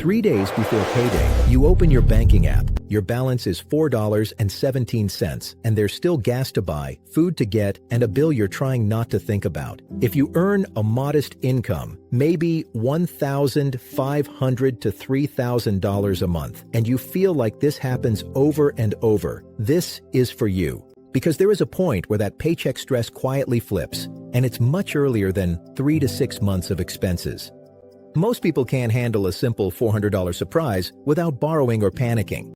3 days before payday, you open your banking app. Your balance is $4.17, and there's still gas to buy, food to get, and a bill you're trying not to think about. If you earn a modest income, maybe $1,500 to $3,000 a month, and you feel like this happens over and over, this is for you. Because there is a point where that paycheck stress quietly flips, and it's much earlier than 3 to 6 months of expenses. Most people can't handle a simple $400 surprise without borrowing or panicking.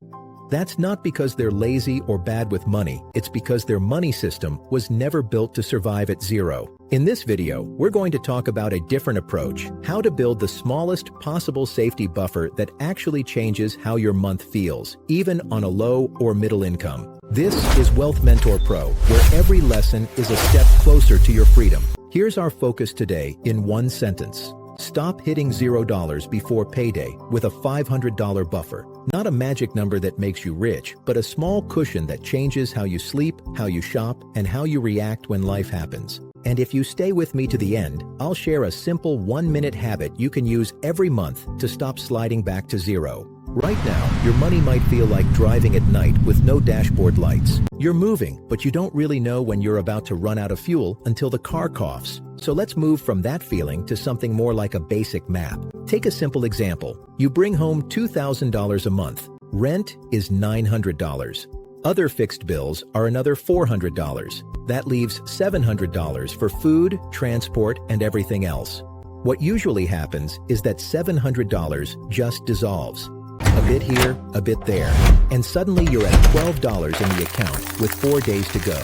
That's not because they're lazy or bad with money, it's because their money system was never built to survive at zero. In this video, we're going to talk about a different approach, how to build the smallest possible safety buffer that actually changes how your month feels, even on a low or middle income. This is Wealth Mentor Pro, where every lesson is a step closer to your freedom. Here's our focus today in one sentence. Stop hitting $0 before payday with a $500 buffer. Not a magic number that makes you rich, but a small cushion that changes how you sleep, how you shop, and how you react when life happens. And if you stay with me to the end, I'll share a simple 1-minute habit you can use every month to stop sliding back to zero. Right now, your money might feel like driving at night with no dashboard lights. You're moving, but you don't really know when you're about to run out of fuel until the car coughs. So let's move from that feeling to something more like a basic map. Take a simple example. You bring home $2,000 a month. Rent is $900. Other fixed bills are another $400. That leaves $700 for food, transport, and everything else. What usually happens is that $700 just dissolves. A bit here, a bit there, and suddenly you're at $12 in the account with 4 days to go.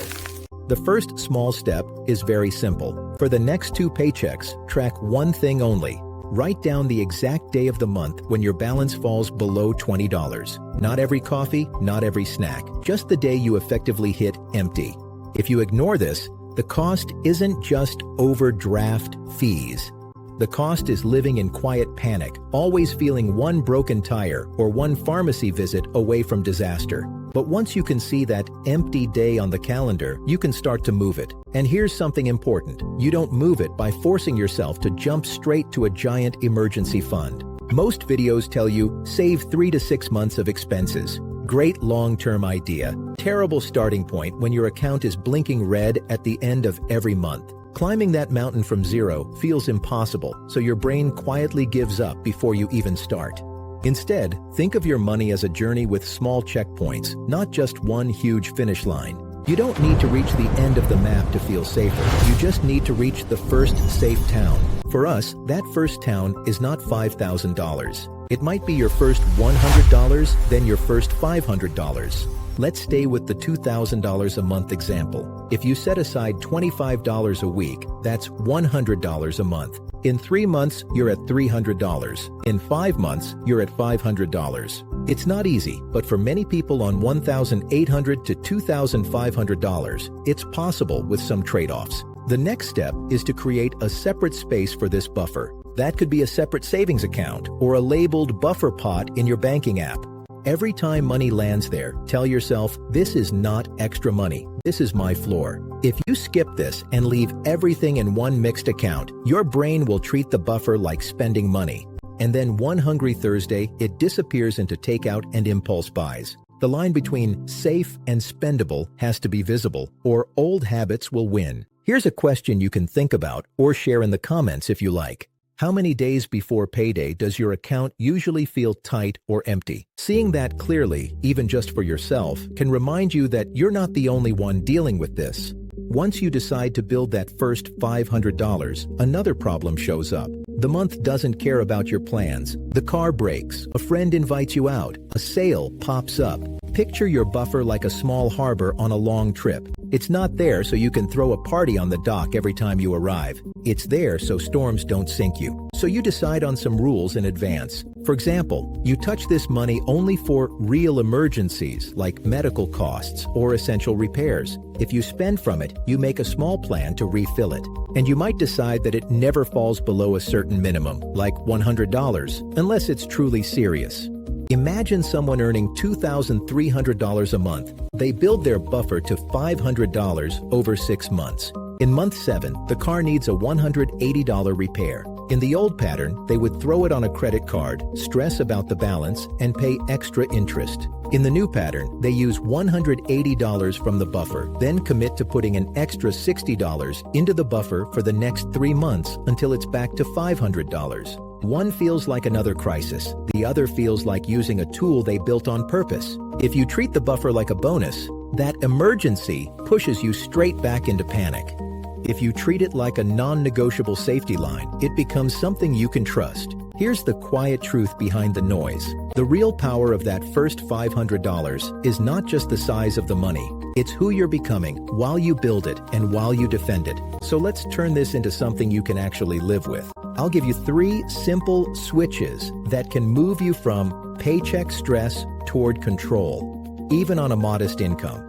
The first small step is very simple. For the next 2 paychecks, track one thing only. Write down the exact day of the month when your balance falls below $20. Not every coffee, not every snack, just the day you effectively hit empty. If you ignore this, the cost isn't just overdraft fees. The cost is living in quiet panic, always feeling one broken tire or one pharmacy visit away from disaster. But once you can see that empty day on the calendar, you can start to move it. And here's something important. You don't move it by forcing yourself to jump straight to a giant emergency fund. Most videos tell you, save 3 to 6 months of expenses. Great long-term idea. Terrible starting point when your account is blinking red at the end of every month. Climbing that mountain from zero feels impossible, so your brain quietly gives up before you even start. Instead, think of your money as a journey with small checkpoints, not just one huge finish line. You don't need to reach the end of the map to feel safer. You just need to reach the first safe town. For us, that first town is not $5,000. It might be your first $100, then your first $500. Let's stay with the $2,000 a month example. If you set aside $25 a week, that's $100 a month. In 3 months, you're at $300. In 5 months, you're at $500. It's not easy, but for many people on $1,800 to $2,500, it's possible with some trade-offs. The next step is to create a separate space for this buffer. That could be a separate savings account or a labeled buffer pot in your banking app. Every time money lands there, tell yourself, this is not extra money. This is my floor. If you skip this and leave everything in one mixed account, your brain will treat the buffer like spending money. And then one hungry Thursday, it disappears into takeout and impulse buys. The line between safe and spendable has to be visible, or old habits will win. Here's a question you can think about or share in the comments if you like. How many days before payday does your account usually feel tight or empty? Seeing that clearly, even just for yourself, can remind you that you're not the only one dealing with this. Once you decide to build that first $500, another problem shows up. The month doesn't care about your plans. The car breaks, a friend invites you out, a sale pops up. Picture your buffer like a small harbor on a long trip. It's not there so you can throw a party on the dock every time you arrive. It's there so storms don't sink you. So you decide on some rules in advance. For example, you touch this money only for real emergencies like medical costs or essential repairs. If you spend from it, you make a small plan to refill it. And you might decide that it never falls below a certain minimum, like $100, unless it's truly serious. Imagine someone earning $2,300 a month. They build their buffer to $500 over 6 months. In month 7, the car needs a $180 repair. In the old pattern, they would throw it on a credit card, stress about the balance, and pay extra interest. In the new pattern, they use $180 from the buffer, then commit to putting an extra $60 into the buffer for the next 3 months until it's back to $500. One feels like another crisis. The other feels like using a tool they built on purpose. If you treat the buffer like a bonus, that emergency pushes you straight back into panic. If you treat it like a non-negotiable safety line, it becomes something you can trust. Here's the quiet truth behind the noise. The real power of that first $500 is not just the size of the money. It's who you're becoming while you build it and while you defend it. So let's turn this into something you can actually live with. I'll give you 3 simple switches that can move you from paycheck stress toward control, even on a modest income.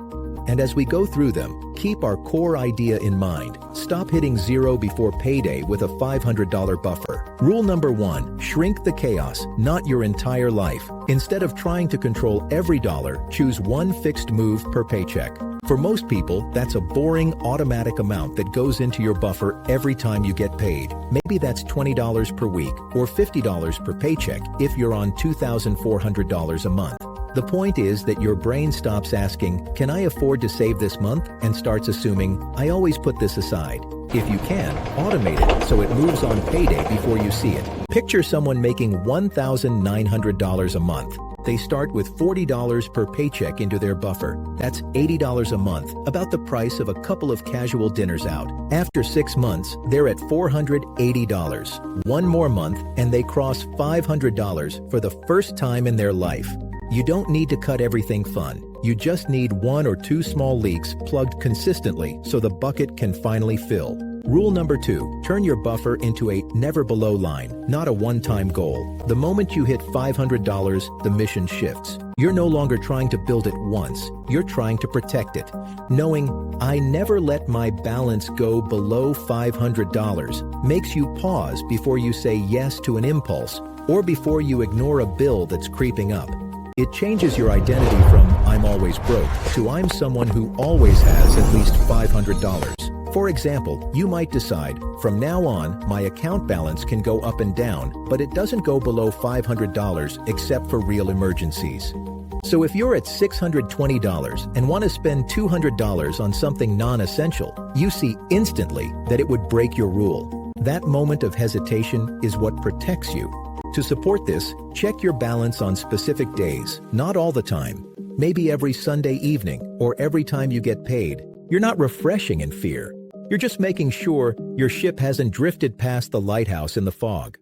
And as we go through them, keep our core idea in mind. Stop hitting zero before payday with a $500 buffer. Rule number 1, shrink the chaos, not your entire life. Instead of trying to control every dollar, choose one fixed move per paycheck. For most people, that's a boring automatic amount that goes into your buffer every time you get paid. Maybe that's $20 per week or $50 per paycheck if you're on $2,400 a month. The point is that your brain stops asking, "Can I afford to save this month?" and starts assuming, "I always put this aside." If you can, automate it so it moves on payday before you see it. Picture someone making $1,900 a month. They start with $40 per paycheck into their buffer. That's $80 a month, about the price of a couple of casual dinners out. After 6 months, they're at $480. One more month, and they cross $500 for the first time in their life. You don't need to cut everything fun. You just need 1 or 2 small leaks plugged consistently so the bucket can finally fill. Rule number 2, turn your buffer into a never below line, not a one-time goal. The moment you hit $500, the mission shifts. You're no longer trying to build it once. You're trying to protect it. Knowing, "I never let my balance go below $500 makes you pause before you say yes to an impulse or before you ignore a bill that's creeping up. It changes your identity from "I'm always broke" to "I'm someone who always has at least $500. For example, you might decide, "From now on, my account balance can go up and down, but it doesn't go below $500 except for real emergencies." So if you're at $620 and want to spend $200 on something non-essential, you see instantly that it would break your rule. That moment of hesitation is what protects you. To support this, check your balance on specific days, not all the time. Maybe every Sunday evening or every time you get paid. You're not refreshing in fear. You're just making sure your ship hasn't drifted past the lighthouse in the fog.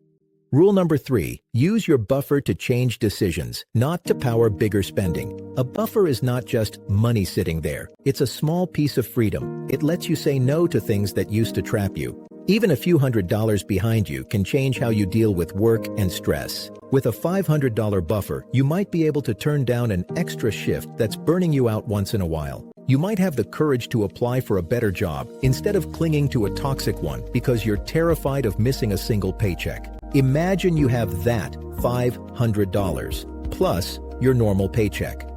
Rule number 3, use your buffer to change decisions, not to power bigger spending. A buffer is not just money sitting there. It's a small piece of freedom. It lets you say no to things that used to trap you. Even a few $100s behind you can change how you deal with work and stress. With a $500 buffer, you might be able to turn down an extra shift that's burning you out once in a while. You might have the courage to apply for a better job instead of clinging to a toxic one because you're terrified of missing a single paycheck. Imagine you have that $500 plus your normal paycheck.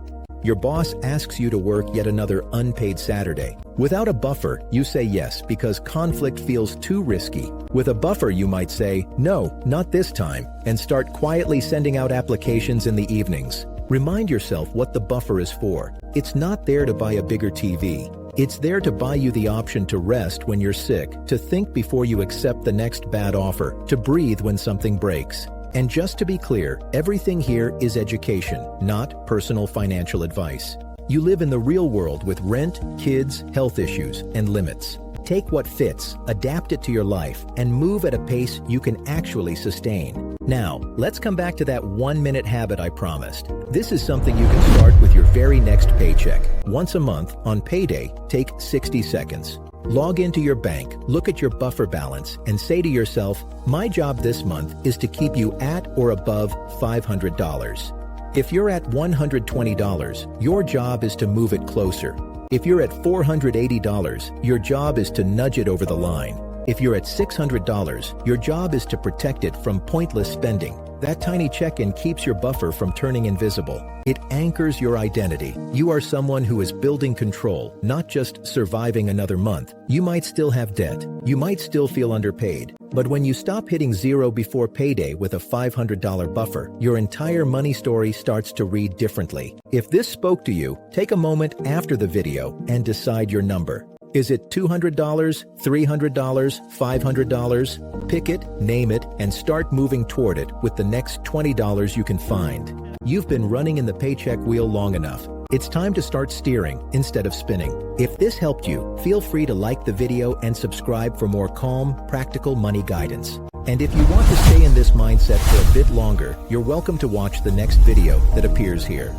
Your boss asks you to work yet another unpaid Saturday. Without a buffer, you say yes because conflict feels too risky. With a buffer, you might say, "No, not this time," and start quietly sending out applications in the evenings. Remind yourself what the buffer is for. It's not there to buy a bigger TV. It's there to buy you the option to rest when you're sick, to think before you accept the next bad offer, to breathe when something breaks. And just to be clear, everything here is education, not personal financial advice. You live in the real world with rent, kids, health issues, and limits. Take what fits, adapt it to your life, and move at a pace you can actually sustain. Now, let's come back to that 1-minute habit I promised. This is something you can start with your very next paycheck. Once a month, on payday, take 60 seconds. Log into your bank, look at your buffer balance, and say to yourself, "My job this month is to keep you at or above $500. If you're at $120, your job is to move it closer. If you're at $480, your job is to nudge it over the line. If you're at $600, your job is to protect it from pointless spending. That tiny check-in keeps your buffer from turning invisible. It anchors your identity. You are someone who is building control, not just surviving another month. You might still have debt. You might still feel underpaid. But when you stop hitting zero before payday with a $500 buffer, your entire money story starts to read differently. If this spoke to you, take a moment after the video and decide your number. Is it $200, $300, $500? Pick it, name it, and start moving toward it with the next $20 you can find. You've been running in the paycheck wheel long enough. It's time to start steering instead of spinning. If this helped you, feel free to like the video and subscribe for more calm, practical money guidance. And if you want to stay in this mindset for a bit longer, you're welcome to watch the next video that appears here.